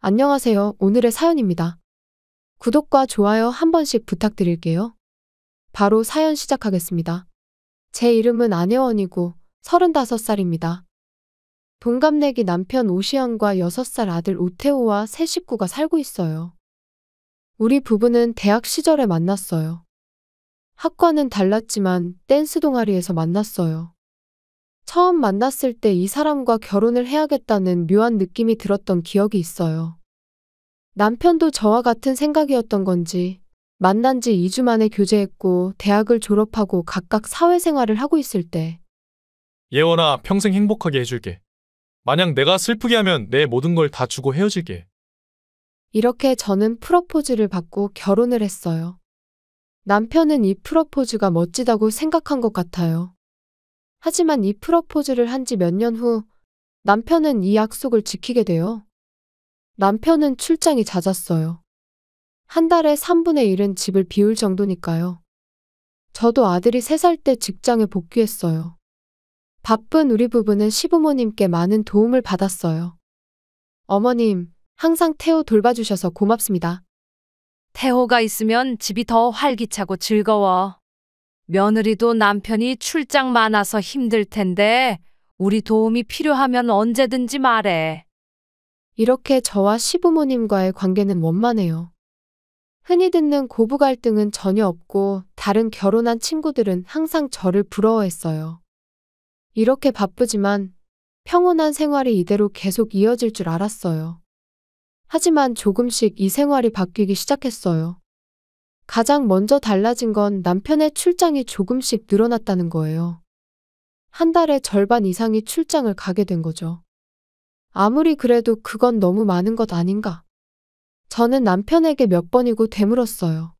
안녕하세요. 오늘의 사연입니다. 구독과 좋아요 한 번씩 부탁드릴게요. 바로 사연 시작하겠습니다. 제 이름은 안혜원이고 35살입니다. 동갑내기 남편 오시연과 6살 아들 오태호와 세 식구가 살고 있어요. 우리 부부는 대학 시절에 만났어요. 학과는 달랐지만 댄스 동아리에서 만났어요. 처음 만났을 때 이 사람과 결혼을 해야겠다는 묘한 느낌이 들었던 기억이 있어요. 남편도 저와 같은 생각이었던 건지 만난 지 2주 만에 교제했고 대학을 졸업하고 각각 사회생활을 하고 있을 때 예원아, 평생 행복하게 해줄게. 만약 내가 슬프게 하면 내 모든 걸 다 주고 헤어질게. 이렇게 저는 프러포즈를 받고 결혼을 했어요. 남편은 이 프러포즈가 멋지다고 생각한 것 같아요. 하지만 이 프러포즈를 한 지 몇 년 후 남편은 이 약속을 지키게 돼요. 남편은 출장이 잦았어요. 한 달에 3분의 1은 집을 비울 정도니까요. 저도 아들이 3살 때 직장에 복귀했어요. 바쁜 우리 부부는 시부모님께 많은 도움을 받았어요. 어머님, 항상 태호 돌봐주셔서 고맙습니다. 태호가 있으면 집이 더 활기차고 즐거워. 며느리도 남편이 출장 많아서 힘들 텐데 우리 도움이 필요하면 언제든지 말해. 이렇게 저와 시부모님과의 관계는 원만해요. 흔히 듣는 고부 갈등은 전혀 없고 다른 결혼한 친구들은 항상 저를 부러워했어요. 이렇게 바쁘지만 평온한 생활이 이대로 계속 이어질 줄 알았어요. 하지만 조금씩 이 생활이 바뀌기 시작했어요. 가장 먼저 달라진 건 남편의 출장이 조금씩 늘어났다는 거예요. 한 달에 절반 이상이 출장을 가게 된 거죠. 아무리 그래도 그건 너무 많은 것 아닌가? 저는 남편에게 몇 번이고 되물었어요.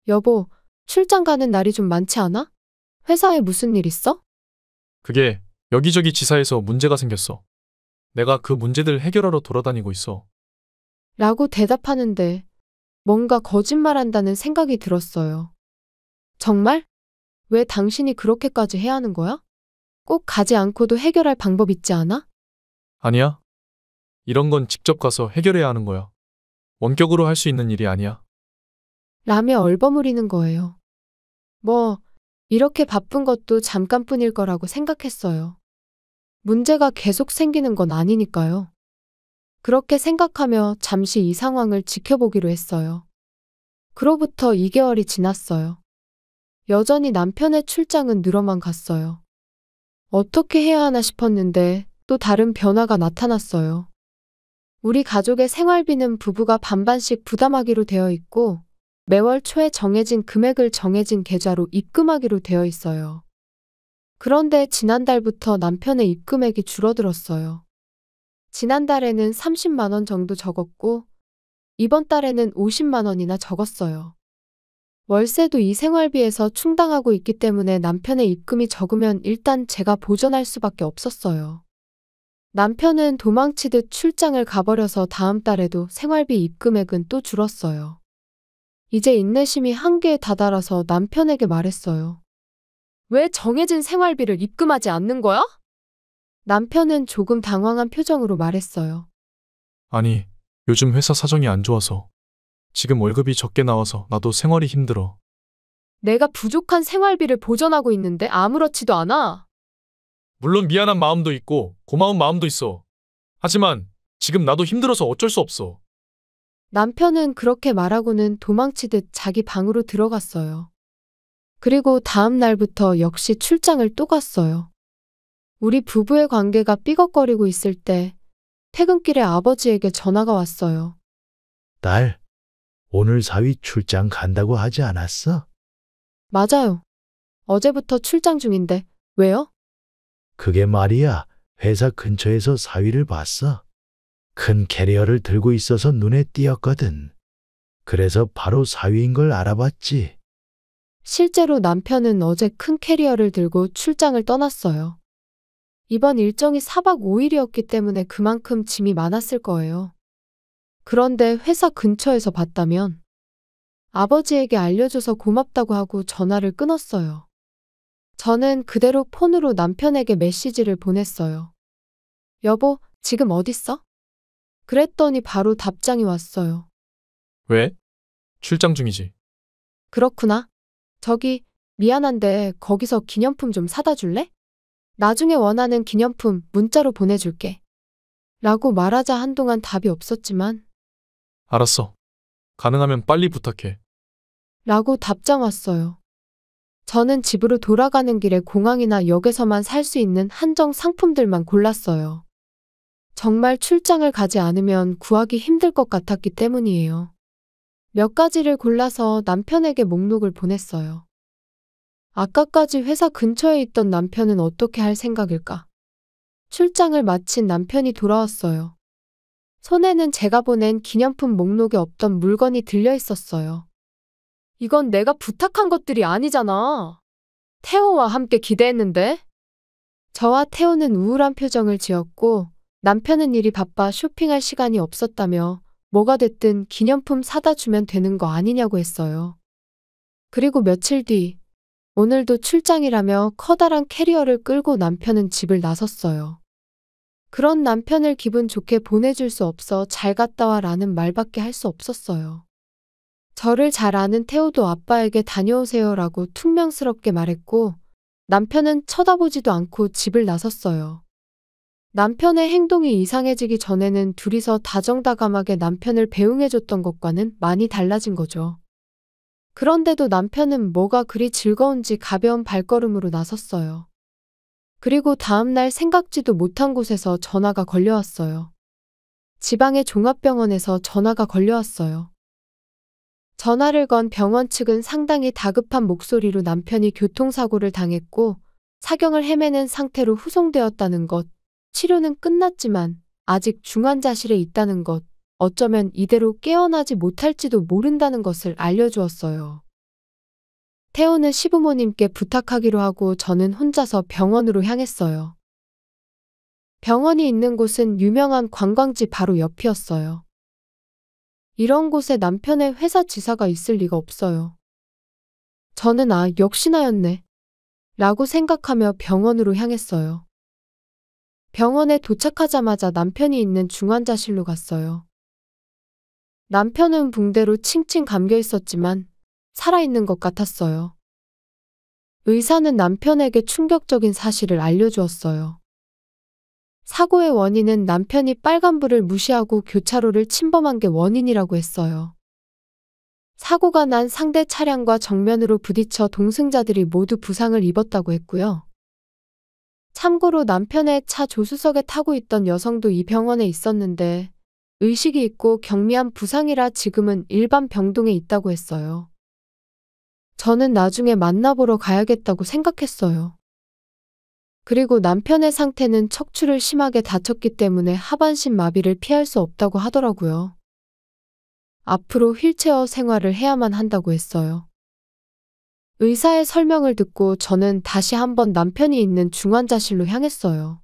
여보, 출장 가는 날이 좀 많지 않아? 회사에 무슨 일 있어? 그게 여기저기 지사에서 문제가 생겼어. 내가 그 문제들 해결하러 돌아다니고 있어. 라고 대답하는데 뭔가 거짓말한다는 생각이 들었어요. 정말? 왜 당신이 그렇게까지 해야 하는 거야? 꼭 가지 않고도 해결할 방법 있지 않아? 아니야. 이런 건 직접 가서 해결해야 하는 거야. 원격으로 할 수 있는 일이 아니야. 라며 얼버무리는 거예요. 뭐, 이렇게 바쁜 것도 잠깐뿐일 거라고 생각했어요. 문제가 계속 생기는 건 아니니까요. 그렇게 생각하며 잠시 이 상황을 지켜보기로 했어요. 그로부터 2개월이 지났어요. 여전히 남편의 출장은 늘어만 갔어요. 어떻게 해야 하나 싶었는데 또 다른 변화가 나타났어요. 우리 가족의 생활비는 부부가 반반씩 부담하기로 되어 있고 매월 초에 정해진 금액을 정해진 계좌로 입금하기로 되어 있어요. 그런데 지난달부터 남편의 입금액이 줄어들었어요. 지난달에는 30만 원 정도 적었고 이번 달에는 50만 원이나 적었어요. 월세도 이 생활비에서 충당하고 있기 때문에 남편의 입금이 적으면 일단 제가 보전할 수밖에 없었어요. 남편은 도망치듯 출장을 가버려서 다음 달에도 생활비 입금액은 또 줄었어요. 이제 인내심이 한계에 다다라서 남편에게 말했어요. 왜 정해진 생활비를 입금하지 않는 거야? 남편은 조금 당황한 표정으로 말했어요. 아니, 요즘 회사 사정이 안 좋아서. 지금 월급이 적게 나와서 나도 생활이 힘들어. 내가 부족한 생활비를 보전하고 있는데 아무렇지도 않아. 물론 미안한 마음도 있고 고마운 마음도 있어. 하지만 지금 나도 힘들어서 어쩔 수 없어. 남편은 그렇게 말하고는 도망치듯 자기 방으로 들어갔어요. 그리고 다음 날부터 역시 출장을 또 갔어요. 우리 부부의 관계가 삐걱거리고 있을 때 퇴근길에 아버지에게 전화가 왔어요. 딸, 오늘 사위 출장 간다고 하지 않았어? 맞아요. 어제부터 출장 중인데 왜요? 그게 말이야, 회사 근처에서 사위를 봤어. 큰 캐리어를 들고 있어서 눈에 띄었거든. 그래서 바로 사위인 걸 알아봤지. 실제로 남편은 어제 큰 캐리어를 들고 출장을 떠났어요. 이번 일정이 4박 5일이었기 때문에 그만큼 짐이 많았을 거예요. 그런데 회사 근처에서 봤다면 아버지에게 알려줘서 고맙다고 하고 전화를 끊었어요. 저는 그대로 폰으로 남편에게 메시지를 보냈어요. 여보, 지금 어딨어? 그랬더니 바로 답장이 왔어요. 왜? 출장 중이지. 그렇구나. 저기, 미안한데 거기서 기념품 좀 사다 줄래? 나중에 원하는 기념품 문자로 보내줄게. 라고 말하자 한동안 답이 없었지만, 알았어. 가능하면 빨리 부탁해. 라고 답장 왔어요. 저는 집으로 돌아가는 길에 공항이나 역에서만 살 수 있는 한정 상품들만 골랐어요. 정말 출장을 가지 않으면 구하기 힘들 것 같았기 때문이에요. 몇 가지를 골라서 남편에게 목록을 보냈어요. 아까까지 회사 근처에 있던 남편은 어떻게 할 생각일까? 출장을 마친 남편이 돌아왔어요. 손에는 제가 보낸 기념품 목록에 없던 물건이 들려 있었어요. 이건 내가 부탁한 것들이 아니잖아. 태호와 함께 기대했는데? 저와 태호는 우울한 표정을 지었고 남편은 일이 바빠 쇼핑할 시간이 없었다며 뭐가 됐든 기념품 사다 주면 되는 거 아니냐고 했어요. 그리고 며칠 뒤, 오늘도 출장이라며 커다란 캐리어를 끌고 남편은 집을 나섰어요. 그런 남편을 기분 좋게 보내줄 수 없어 잘 갔다 와 라는 말밖에 할 수 없었어요. 저를 잘 아는 태호도 아빠에게 다녀오세요 라고 퉁명스럽게 말했고 남편은 쳐다보지도 않고 집을 나섰어요. 남편의 행동이 이상해지기 전에는 둘이서 다정다감하게 남편을 배웅해줬던 것과는 많이 달라진 거죠. 그런데도 남편은 뭐가 그리 즐거운지 가벼운 발걸음으로 나섰어요. 그리고 다음날 생각지도 못한 곳에서 전화가 걸려왔어요. 지방의 종합병원에서 전화가 걸려왔어요. 전화를 건 병원 측은 상당히 다급한 목소리로 남편이 교통사고를 당했고 사경을 헤매는 상태로 후송되었다는 것, 치료는 끝났지만 아직 중환자실에 있다는 것, 어쩌면 이대로 깨어나지 못할지도 모른다는 것을 알려주었어요. 태호는 시부모님께 부탁하기로 하고 저는 혼자서 병원으로 향했어요. 병원이 있는 곳은 유명한 관광지 바로 옆이었어요. 이런 곳에 남편의 회사 지사가 있을 리가 없어요. 저는 역시나였네. 라고 생각하며 병원으로 향했어요. 병원에 도착하자마자 남편이 있는 중환자실로 갔어요. 남편은 붕대로 칭칭 감겨 있었지만 살아있는 것 같았어요. 의사는 남편에게 충격적인 사실을 알려주었어요. 사고의 원인은 남편이 빨간불을 무시하고 교차로를 침범한 게 원인이라고 했어요. 사고가 난 상대 차량과 정면으로 부딪혀 동승자들이 모두 부상을 입었다고 했고요. 참고로 남편의 차 조수석에 타고 있던 여성도 이 병원에 있었는데 의식이 있고 경미한 부상이라 지금은 일반 병동에 있다고 했어요. 저는 나중에 만나보러 가야겠다고 생각했어요. 그리고 남편의 상태는 척추를 심하게 다쳤기 때문에 하반신 마비를 피할 수 없다고 하더라고요. 앞으로 휠체어 생활을 해야만 한다고 했어요. 의사의 설명을 듣고 저는 다시 한번 남편이 있는 중환자실로 향했어요.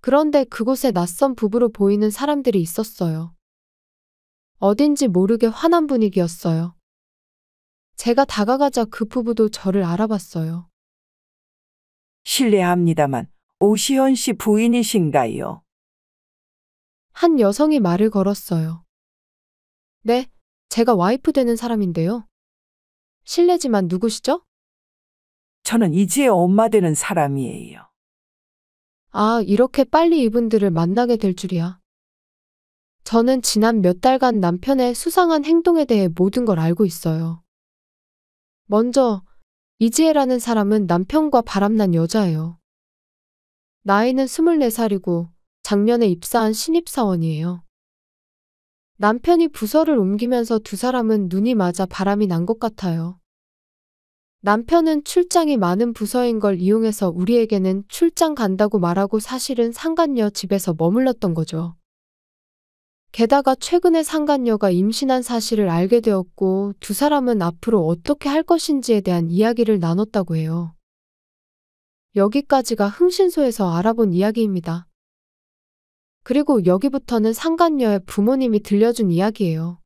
그런데 그곳에 낯선 부부로 보이는 사람들이 있었어요. 어딘지 모르게 환한 분위기였어요. 제가 다가가자 그 부부도 저를 알아봤어요. 실례합니다만 오시연 씨 부인이신가요? 한 여성이 말을 걸었어요. 네, 제가 와이프 되는 사람인데요. 실례지만 누구시죠? 저는 이지의 엄마 되는 사람이에요. 이렇게 빨리 이분들을 만나게 될 줄이야. 저는 지난 몇 달간 남편의 수상한 행동에 대해 모든 걸 알고 있어요. 먼저 이지혜라는 사람은 남편과 바람난 여자예요. 나이는 24살이고 작년에 입사한 신입사원이에요. 남편이 부서를 옮기면서 두 사람은 눈이 맞아 바람이 난 것 같아요. 남편은 출장이 많은 부서인 걸 이용해서 우리에게는 출장 간다고 말하고 사실은 상간녀 집에서 머물렀던 거죠. 게다가 최근에 상간녀가 임신한 사실을 알게 되었고 두 사람은 앞으로 어떻게 할 것인지에 대한 이야기를 나눴다고 해요. 여기까지가 흥신소에서 알아본 이야기입니다. 그리고 여기부터는 상간녀의 부모님이 들려준 이야기예요.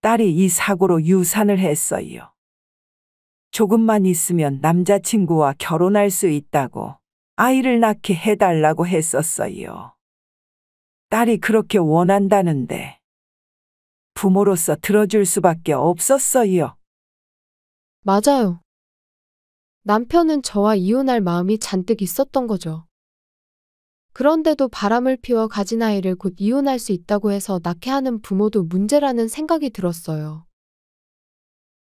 딸이 이 사고로 유산을 했어요. 조금만 있으면 남자친구와 결혼할 수 있다고 아이를 낳게 해달라고 했었어요. 딸이 그렇게 원한다는데 부모로서 들어줄 수밖에 없었어요. 맞아요. 남편은 저와 이혼할 마음이 잔뜩 있었던 거죠. 그런데도 바람을 피워 가진 아이를 곧 이혼할 수 있다고 해서 낳게 하는 부모도 문제라는 생각이 들었어요.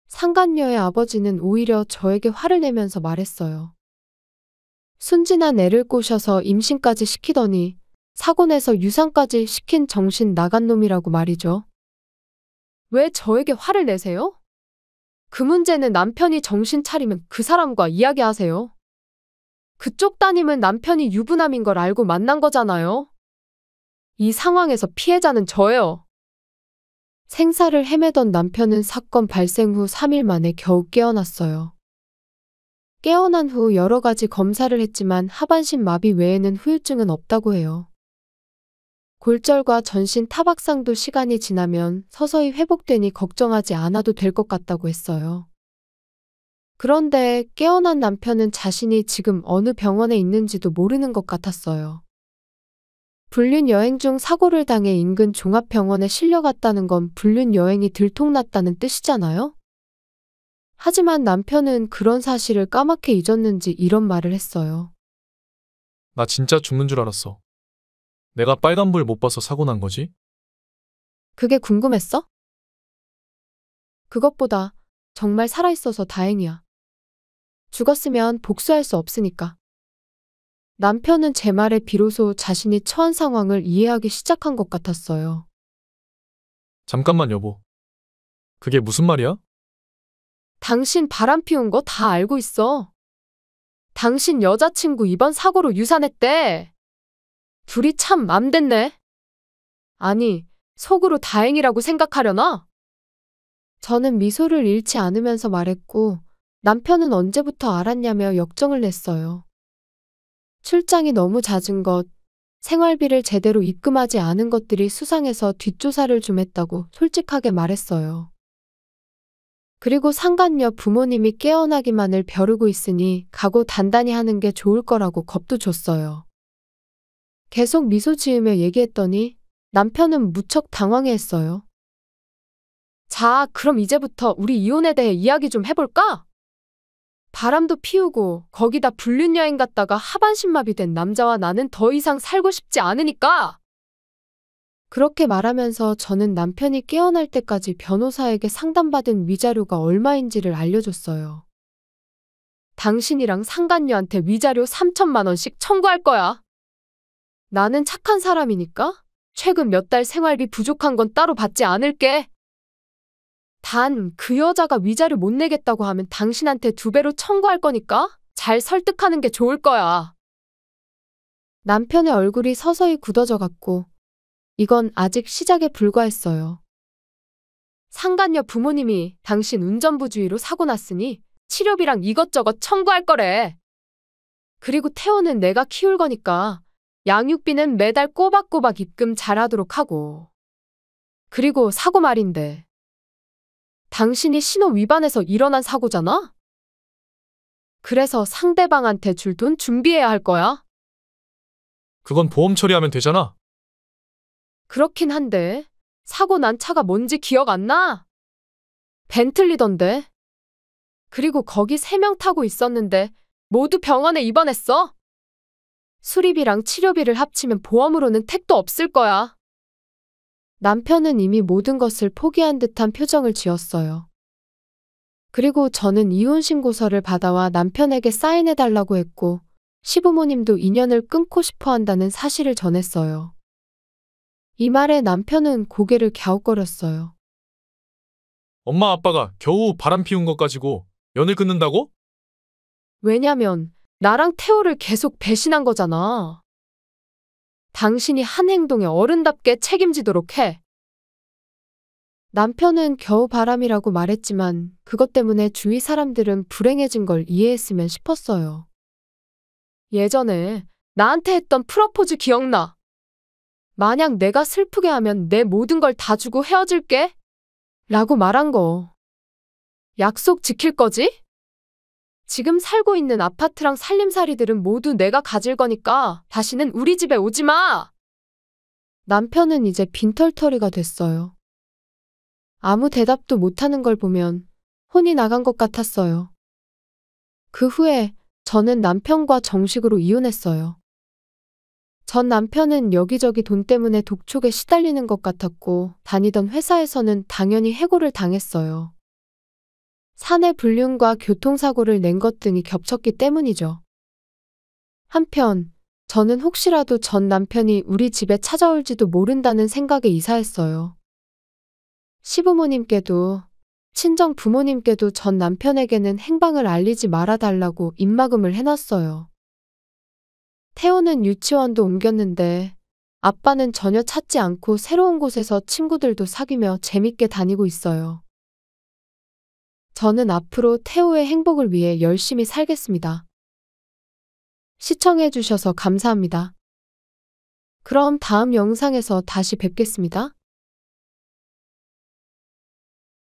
상간녀의 아버지는 오히려 저에게 화를 내면서 말했어요. 순진한 애를 꼬셔서 임신까지 시키더니 사고 내서 유산까지 시킨 정신 나간 놈이라고 말이죠. 왜 저에게 화를 내세요? 그 문제는 남편이 정신 차리면 그 사람과 이야기하세요. 그쪽 따님은 남편이 유부남인 걸 알고 만난 거잖아요. 이 상황에서 피해자는 저예요. 생사를 헤매던 남편은 사건 발생 후 3일 만에 겨우 깨어났어요. 깨어난 후 여러 가지 검사를 했지만 하반신 마비 외에는 후유증은 없다고 해요. 골절과 전신 타박상도 시간이 지나면 서서히 회복되니 걱정하지 않아도 될 것 같다고 했어요. 그런데 깨어난 남편은 자신이 지금 어느 병원에 있는지도 모르는 것 같았어요. 불륜 여행 중 사고를 당해 인근 종합병원에 실려갔다는 건 불륜 여행이 들통났다는 뜻이잖아요? 하지만 남편은 그런 사실을 까맣게 잊었는지 이런 말을 했어요. 나 진짜 죽는 줄 알았어. 내가 빨간불 못 봐서 사고 난 거지? 그게 궁금했어? 그것보다 정말 살아있어서 다행이야. 죽었으면 복수할 수 없으니까. 남편은 제 말에 비로소 자신이 처한 상황을 이해하기 시작한 것 같았어요. 잠깐만 여보. 그게 무슨 말이야? 당신 바람 피운 거 다 알고 있어. 당신 여자친구 이번 사고로 유산했대. 둘이 참 맘됐네. 아니, 속으로 다행이라고 생각하려나? 저는 미소를 잃지 않으면서 말했고 남편은 언제부터 알았냐며 역정을 냈어요. 출장이 너무 잦은 것, 생활비를 제대로 입금하지 않은 것들이 수상해서 뒷조사를 좀 했다고 솔직하게 말했어요. 그리고 상간녀 부모님이 깨어나기만을 벼르고 있으니 각오 단단히 하는 게 좋을 거라고 겁도 줬어요. 계속 미소 지으며 얘기했더니 남편은 무척 당황해했어요. 자, 그럼 이제부터 우리 이혼에 대해 이야기 좀 해볼까? 바람도 피우고 거기다 불륜 여행 갔다가 하반신마비 된 남자와 나는 더 이상 살고 싶지 않으니까! 그렇게 말하면서 저는 남편이 깨어날 때까지 변호사에게 상담받은 위자료가 얼마인지를 알려줬어요. 당신이랑 상간녀한테 위자료 3천만 원씩 청구할 거야. 나는 착한 사람이니까 최근 몇 달 생활비 부족한 건 따로 받지 않을게. 단, 그 여자가 위자료 못 내겠다고 하면 당신한테 2배로 청구할 거니까 잘 설득하는 게 좋을 거야. 남편의 얼굴이 서서히 굳어져 갔고 이건 아직 시작에 불과했어요. 상간녀 부모님이 당신 운전부주의로 사고 났으니 치료비랑 이것저것 청구할 거래. 그리고 태호는 내가 키울 거니까 양육비는 매달 꼬박꼬박 입금 잘하도록 하고. 그리고 사고 말인데. 당신이 신호 위반해서 일어난 사고잖아? 그래서 상대방한테 줄 돈 준비해야 할 거야. 그건 보험 처리하면 되잖아. 그렇긴 한데 사고 난 차가 뭔지 기억 안 나? 벤틀리던데. 그리고 거기 3명 타고 있었는데 모두 병원에 입원했어. 수리비랑 치료비를 합치면 보험으로는 택도 없을 거야. 남편은 이미 모든 것을 포기한 듯한 표정을 지었어요. 그리고 저는 이혼 신고서를 받아와 남편에게 사인해달라고 했고 시부모님도 인연을 끊고 싶어 한다는 사실을 전했어요. 이 말에 남편은 고개를 갸웃거렸어요. 엄마 아빠가 겨우 바람 피운 것 가지고 연을 끊는다고? 왜냐면 나랑 태호를 계속 배신한 거잖아. 당신이 한 행동에 어른답게 책임지도록 해. 남편은 겨우 바람이라고 말했지만 그것 때문에 주위 사람들은 불행해진 걸 이해했으면 싶었어요. 예전에 나한테 했던 프러포즈 기억나? 만약 내가 슬프게 하면 내 모든 걸 다 주고 헤어질게? 라고 말한 거. 약속 지킬 거지? 지금 살고 있는 아파트랑 살림살이들은 모두 내가 가질 거니까 다시는 우리 집에 오지 마! 남편은 이제 빈털터리가 됐어요. 아무 대답도 못하는 걸 보면 혼이 나간 것 같았어요. 그 후에 저는 남편과 정식으로 이혼했어요. 전 남편은 여기저기 돈 때문에 독촉에 시달리는 것 같았고 다니던 회사에서는 당연히 해고를 당했어요. 사내 불륜과 교통사고를 낸 것 등이 겹쳤기 때문이죠. 한편 저는 혹시라도 전 남편이 우리 집에 찾아올지도 모른다는 생각에 이사했어요. 시부모님께도 친정 부모님께도 전 남편에게는 행방을 알리지 말아달라고 입막음을 해놨어요. 태호는 유치원도 옮겼는데 아빠는 전혀 찾지 않고 새로운 곳에서 친구들도 사귀며 재밌게 다니고 있어요. 저는 앞으로 태호의 행복을 위해 열심히 살겠습니다. 시청해주셔서 감사합니다. 그럼 다음 영상에서 다시 뵙겠습니다.